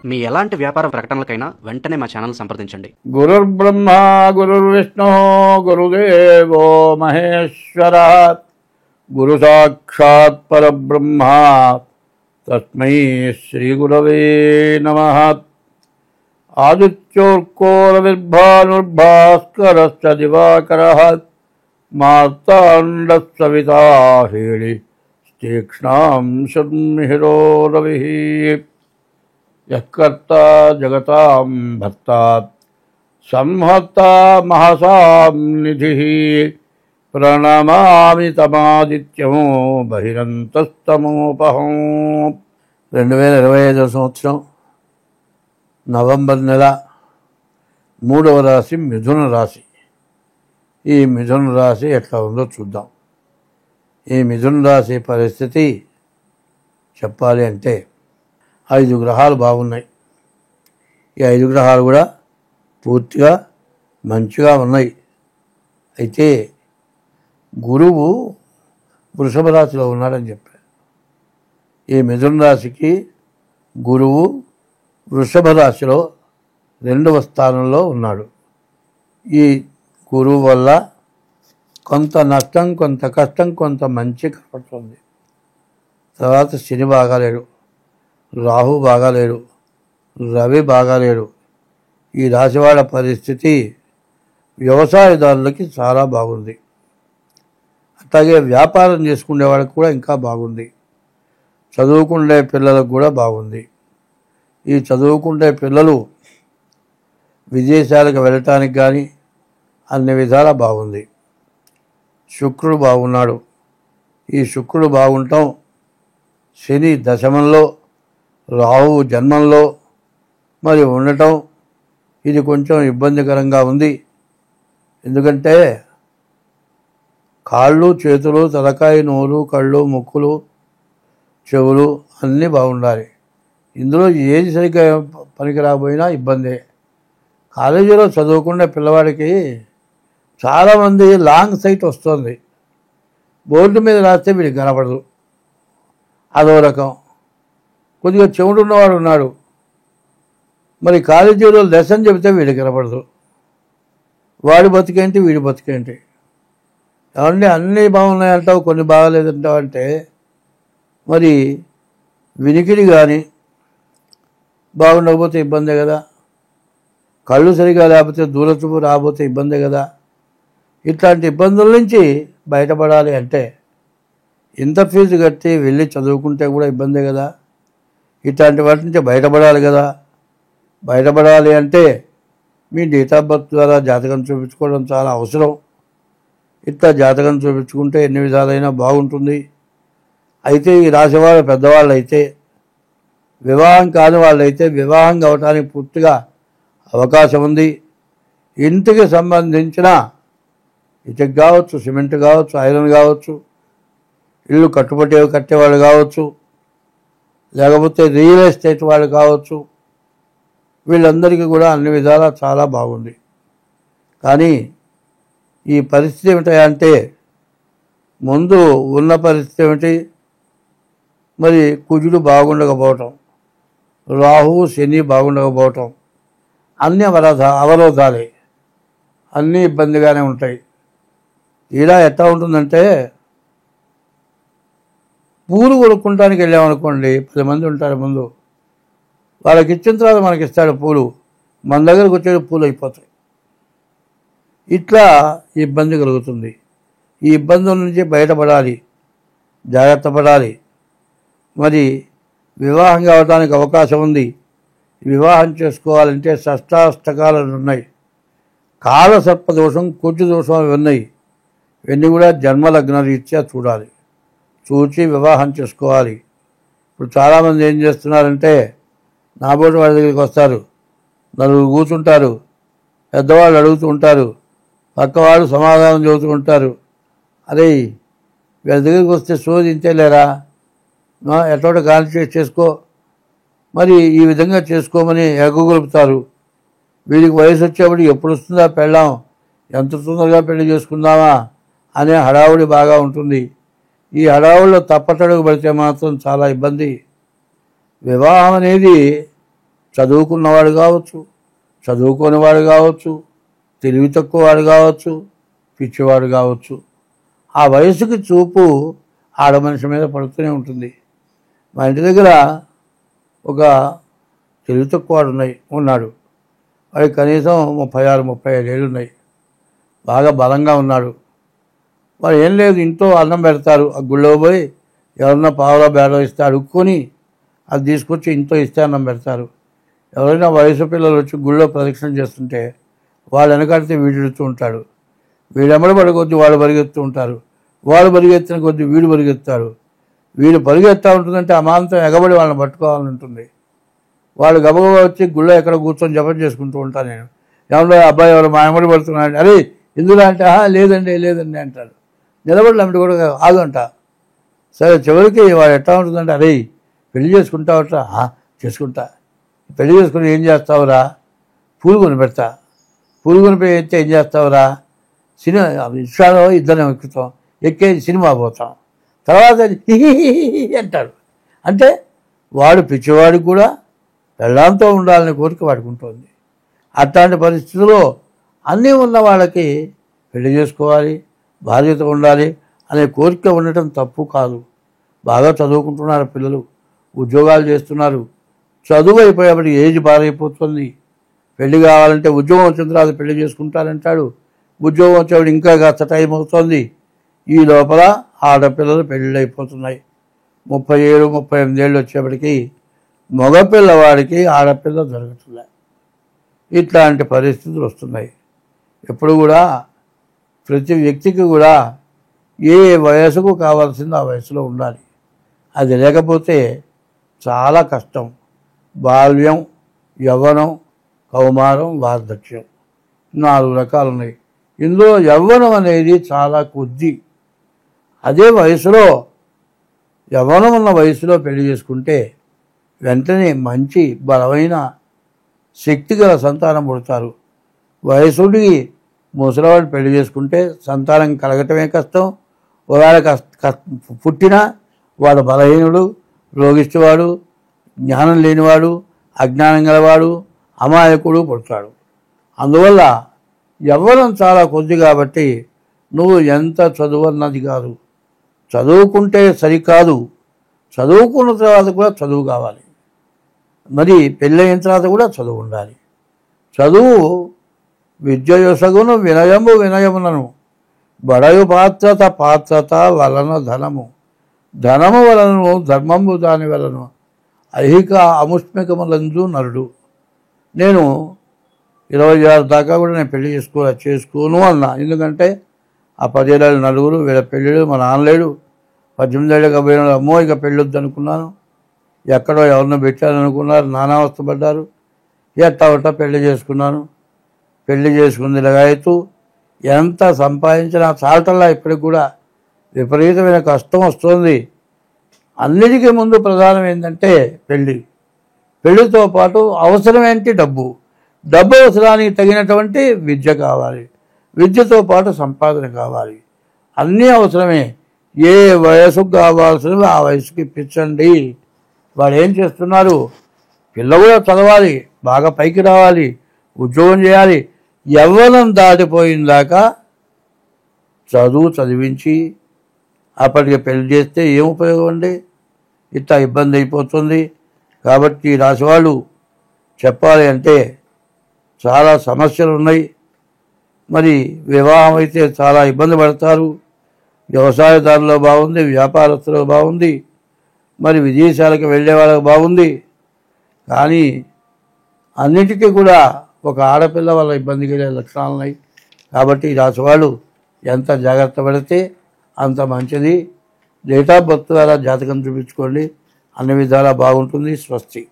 మీ ఎలాంటి వ్యాపార ప్రకటనలకైనా వెంటనే మా ఛానల్ సంప్రదించండి. గురుర్బ్రహ్మ గురుర్విష్ణు గురుదేవో మహేశ్వర గురు సాక్షాత్ పరబ్రహ్మ తస్మై శ్రీ గురవే నమః. ఆదిత్యోర్కోరవిర్భానుర్భాస్కరశ్చ దివాకరః మార్తాండః సవితా హేళి తీక్ష్ణాం శర్మిహిరో రవిః. యఃకర్తా జగతాం భర్తా సంహర్తా మహసాం నిధిః ప్రణమామి తమాదిత్యం బహిరంతస్తమోపహం. 2025 సంవత్సరం నవంబర్ నెల 3వ రాశి మిథున రాశి. ఈ మిథున రాశి ఎట్లా ఉందో చూద్దాం. ఈ మిథున రాశి పరిస్థితి చెప్పాలి అంటే 5 గ్రహాలు బాగున్నాయి. ఈ 5 గ్రహాలు కూడా పూర్తిగా మంచిగా ఉన్నాయి. అయితే గురువు వృషభ రాశిలో ఉన్నాడని చెప్పారు. ఈ మిథున రాశికి గురువు వృషభ రాశిలో 2వ స్థానంలో ఉన్నాడు. ఈ గురువు వల్ల కొంత నష్టం, కొంత కష్టం, కొంత మంచి కనపడుతుంది. తర్వాత శని బాగాలేడు, రాహు బాగాలేడు, రవి బాగాలేడు. ఈ రాశివాడ పరిస్థితి వ్యవసాయదారులకి చాలా బాగుంది. అట్లాగే వ్యాపారం చేసుకునే వాళ్ళకి కూడా ఇంకా బాగుంది. చదువుకునే పిల్లలకు కూడా బాగుంది. ఈ చదువుకునే పిల్లలు విదేశాలకు వెళ్ళటానికి కానీ అన్ని విధాలా బాగుంది. శుక్రుడు బాగున్నాడు. ఈ శుక్రుడు బాగుంటాం, శని దశమంలో, రాహు జన్మంలో మరి ఉండటం ఇది కొంచెం ఇబ్బందికరంగా ఉంది. ఎందుకంటే కాళ్ళు, చేతులు, తలకాయ, నోరు, కళ్ళు, ముక్కులు, చెవులు అన్నీ బాగుండాలి. ఇందులో ఏది సరిగ్గా పనికి రాకపోయినా ఇబ్బందే. కాలేజీలో చదువుకునే పిల్లవాడికి చాలామంది లాంగ్ సైట్ వస్తుంది. బోర్డు మీద రాస్తే వీడికి కనపడదు, అదో రకం. కొద్దిగా చెవుడు ఉన్నవాడు ఉన్నాడు, మరి కాలేజీలో లెసన్ చెబితే వీడికి కనపడదు. వాడి బతికేంటి, వీడి బతికేంటి? ఏమంటే అన్నీ బాగున్నాయంటావు, కొన్ని బాగాలేదంటావు అంటే మరి వినికిడి కానీ బాగుండకపోతే ఇబ్బందే కదా. కళ్ళు సరిగా లేకపోతే దూరచూపు రాకపోతే ఇబ్బందే కదా. ఇట్లాంటి ఇబ్బందుల నుంచి బయటపడాలి అంటే ఇంత ఫీజు కట్టి వెళ్ళి చదువుకుంటే కూడా ఇబ్బందే కదా. ఇట్లాంటి వాటి నుంచి బయటపడాలి కదా. బయటపడాలి అంటే మీ డేట్ ఆఫ్ బర్త్ ద్వారా జాతకం చూపించుకోవడం చాలా అవసరం. ఇట్లా జాతకం చూపించుకుంటే ఎన్ని విధాలైనా బాగుంటుంది. అయితే ఈ రాశివాళ్ళు పెద్దవాళ్ళు అయితే, వివాహం కాని వాళ్ళైతే వివాహం కావడానికి పూర్తిగా అవకాశం ఉంది. ఇంటికి సంబంధించిన ఇటుక కావచ్చు, సిమెంట్ కావచ్చు, ఐరన్ కావచ్చు, ఇల్లు కట్టేవాళ్ళు కావచ్చు, లేకపోతే రియల్ ఎస్టేట్ వాళ్ళు కావచ్చు, వీళ్ళందరికీ కూడా అన్ని విధాలా చాలా బాగుంది. కానీ ఈ పరిస్థితి ఏమిటంటే ముందు ఉన్న పరిస్థితి ఏమిటి, మరి కుజుడు బాగుండకపోవటం, రాహువు శని బాగుండకపోవటం, అన్ని అవరోధాలే, అన్నీ ఇబ్బందిగానే ఉంటాయి. ఇలా ఎట్లా ఉంటుందంటే పూలు కొనుక్కుంటానికి వెళ్ళామనుకోండి, 10 మంది ఉంటారు ముందు, వాళ్ళకి ఇచ్చిన తర్వాత మనకి ఇస్తాడు పూలు, మన దగ్గరకు వచ్చేది పూలు అయిపోతాయి. ఇట్లా ఇబ్బంది కలుగుతుంది. ఈ ఇబ్బందుల నుంచి బయటపడాలి, జాగ్రత్త పడాలి. మరి వివాహం కావడానికి అవకాశం ఉంది. వివాహం చేసుకోవాలంటే షష్టాష్టకాలు ఉన్నాయి. కాలసర్ప దోషం, కుజు దోషం అవి ఉన్నాయి. ఇవన్నీ కూడా జన్మలగ్న రీత్యా చూడాలి, చూచి వివాహం చేసుకోవాలి. ఇప్పుడు చాలామంది ఏం చేస్తున్నారంటే నాబోటి వాళ్ళ దగ్గరికి వస్తారు, నలుగురు కూర్చుంటారు, పెద్దవాళ్ళు అడుగుతూ ఉంటారు, పక్కవాళ్ళు సమాధానం చెబుతూ ఉంటారు. అరే వీళ్ళ దగ్గరికి వస్తే శోధించలేరా, ఎట్లా గాలి చేసుకో, మరి ఈ విధంగా చేసుకోమని ఎగగొలుపుతారు. వీడికి వయసు వచ్చేప్పుడు ఎప్పుడు వస్తుందా పెళ్ళాం, ఎంత తొందరగా పెళ్లి చేసుకుందామా అనే హడావుడి బాగా ఉంటుంది. ఈ హడావుడిలో తప్పటడుగు పడితే మాత్రం చాలా ఇబ్బంది. వివాహం అనేది చదువుకున్నవాడు కావచ్చు, చదువుకోనివాడు కావచ్చు, తెలివి తక్కువ వాడు కావచ్చు, పిచ్చివాడు కావచ్చు, ఆ వయసుకి చూపు ఆడ మనిషి మీద పడుతూనే ఉంటుంది. మా ఇంటి దగ్గర ఒక తెలివి తక్కువ వాడు ఉన్నాడు. వాడికి కనీసం 36-35 ఏళ్ళు ఉన్నాయి. బాగా బలంగా ఉన్నాడు. వాడు ఏం లేదు, ఇంట్లో అన్నం పెడతారు, ఆ గుళ్ళో పోయి ఎవరన్నా పావులా బేడో ఇస్తే అడుక్కొని అది తీసుకొచ్చి ఇంట్లో ఇస్తే అన్నం పెడతారు. ఎవరైనా వయసు పిల్లలు వచ్చి గుళ్ళో ప్రదక్షిణ చేస్తుంటే వాళ్ళు వెనకాడితే వీడెడుతూ ఉంటాడు. వీడెమ్మడి పడి కొద్దీ వాడు పరిగెత్తూ ఉంటారు. వాడు పరిగెత్తిన కొద్దీ వీడు పరిగెత్తాడు. వీడు పరిగెత్తా ఉంటుందంటే అమాంతం ఎగబడి వాళ్ళని పట్టుకోవాలని ఉంటుంది. వాడు గబగబా వచ్చి గుళ్ళో ఎక్కడ కూర్చొని జపం చేసుకుంటూ ఉంటాను నేను. ఏమన్నా అబ్బాయి ఎవరు మా ఎమ్మడి పడుతున్నాడు, అరే ఇందులో అంటే లేదండి లేదండి అంటాడు. నిలబడి అమ్మటి కూడా ఆగంట. సరే చివరికి వాడు ఎట్లా ఉంటుందంటే, అరే పెళ్లి చేసుకుంటావట్రా, చేసుకుంటా. పెళ్లి చేసుకుని ఏం చేస్తావురా, పూలు కొనిపెడతా. పూలు కొనిపెడితే ఏం చేస్తావురా, సినిమా రిక్షాలో ఇద్దరం ఎక్కుతాం, ఎక్కేది సినిమా పోతాం, తర్వాత అంటాడు. అంటే వాడు పిచ్చివాడికి కూడా పెళ్ళాంతో ఉండాలనే కోరిక వాడుకుంటుంది. అట్లాంటి పరిస్థితుల్లో అన్నీ ఉన్న వాళ్ళకి పెళ్లి చేసుకోవాలి, బాధ్యత ఉండాలి అనే కోరిక ఉండటం తప్పు కాదు. బాగా చదువుకుంటున్నారు పిల్లలు, ఉద్యోగాలు చేస్తున్నారు. చదువు అయిపోయేప్పటికి ఏజ్ బారైపోతుంది. పెళ్లి కావాలంటే ఉద్యోగం వచ్చిన తర్వాత పెళ్లి చేసుకుంటారంటాడు. ఉద్యోగం వచ్చేవాడు ఇంకా కాస్త టైం అవుతుంది. ఈ లోపల ఆడపిల్లలు పెళ్ళిళ్ళు అయిపోతున్నాయి. 37-38 ఏళ్ళు వచ్చేప్పటికి మగపిల్లవాడికి ఆడపిల్ల దొరుకుతుంది. ఇట్లాంటి పరిస్థితులు వస్తున్నాయి. ఎప్పుడు కూడా ప్రతి వ్యక్తికి కూడా ఏ వయసుకు కావాల్సిందో ఆ వయసులో ఉండాలి. అది లేకపోతే చాలా కష్టం. బాల్యం, యవ్వనం, కౌమారం, వార్ధక్యం 4 రకాలు ఉన్నాయి. ఇందులో యవ్వనం అనేది చాలా కొద్ది. అదే వయసులో యవ్వనం ఉన్న వయసులో పెళ్లి చేసుకుంటే వెంటనే మంచి బలమైన శక్తిగల సంతానం పుడతారు. వయసుడికి ముసలివాడు పెళ్లి చేసుకుంటే సంతానం కలగటమే కష్టం. ఒకవేళ పుట్టినా వాడు బలహీనుడు, రోగిష్టివాడు, జ్ఞానం లేనివాడు, అజ్ఞానం గలవాడు, అమాయకుడు పుడతాడు. అందువల్ల యవ్వనం చాలా కొద్ది కాబట్టి నువ్వు ఎంత చదువు అన్నది కాదు, చదువుకుంటే సరికాదు, చదువుకున్న తర్వాత కూడా చదువు కావాలి. మరి పెళ్ళయిన తర్వాత కూడా చదువు ఉండాలి. చదువు విద్యయొసగును వినయము వినయమునను బడయు పాత్రత వలన ధనము, ధనము వలనను ధర్మము దాని వలను ఐహిక అముష్మికములందు నరుడు. నేను 26 దాకా కూడా నేను పెళ్లి చేసుకోను అన్నా. ఎందుకంటే ఆ 10 ఏళ్ళ నలుగురు వీళ్ళ పెళ్ళిళ్ళు, మా నాన్నలేడు. 18 ఏళ్ళకి పోయిన అమ్మో ఇక పెళ్ళొద్దు అనుకున్నాను. ఎక్కడో ఎవరినో పెట్టారనుకున్నారు, నానావస్థ పడ్డారు. ఎట్టా పెళ్లి చేసుకున్నాను. పెళ్లి చేసుకుంది లగాయతూ ఎంత సంపాదించినా చాలటల్లా ఇప్పటికి కూడా విపరీతమైన కష్టం వస్తుంది. అన్నిటికీ ముందు ప్రధానం ఏంటంటే పెళ్ళి. పెళ్లితో పాటు అవసరమేంటి డబ్బు. డబ్బు అవసరానికి తగినటువంటి విద్య కావాలి. విద్యతో పాటు సంపాదన కావాలి. అన్నీ అవసరమే. ఏ వయసుకు కావాల్సినవి ఆ వయసుకి ఇప్పించండి. వాడు ఏం చేస్తున్నారు, పిల్ల కూడా చదవాలి, బాగా పైకి రావాలి, ఉద్యోగం చేయాలి. యవ్వనం దాటిపోయిందాకా చదివించి అప్పటికి పెళ్లి చేస్తే ఏం ఉపయోగం అండి? ఇట్లా ఇబ్బంది అయిపోతుంది. కాబట్టి రాసేవాళ్ళు చెప్పాలి అంటే చాలా సమస్యలు ఉన్నాయి. మరి వివాహం అయితే చాలా ఇబ్బంది పడతారు. వ్యవసాయదారులో బాగుంది, వ్యాపారస్తులో బాగుంది, మరి విదేశాలకు వెళ్ళే వాళ్ళకి బాగుంది. కానీ అన్నిటికీ కూడా ఒక ఆడపిల్ల వల్ల ఇబ్బంది కలిగే లక్షణాలు ఉన్నాయి. కాబట్టి రాసేవాళ్ళు ఎంత జాగ్రత్త పడితే అంత మంచిది. డేట్ ఆఫ్ బర్త్ ద్వారా జాతకం చూపించుకోండి, అన్ని విధాలా బాగుంటుంది. స్వస్తి.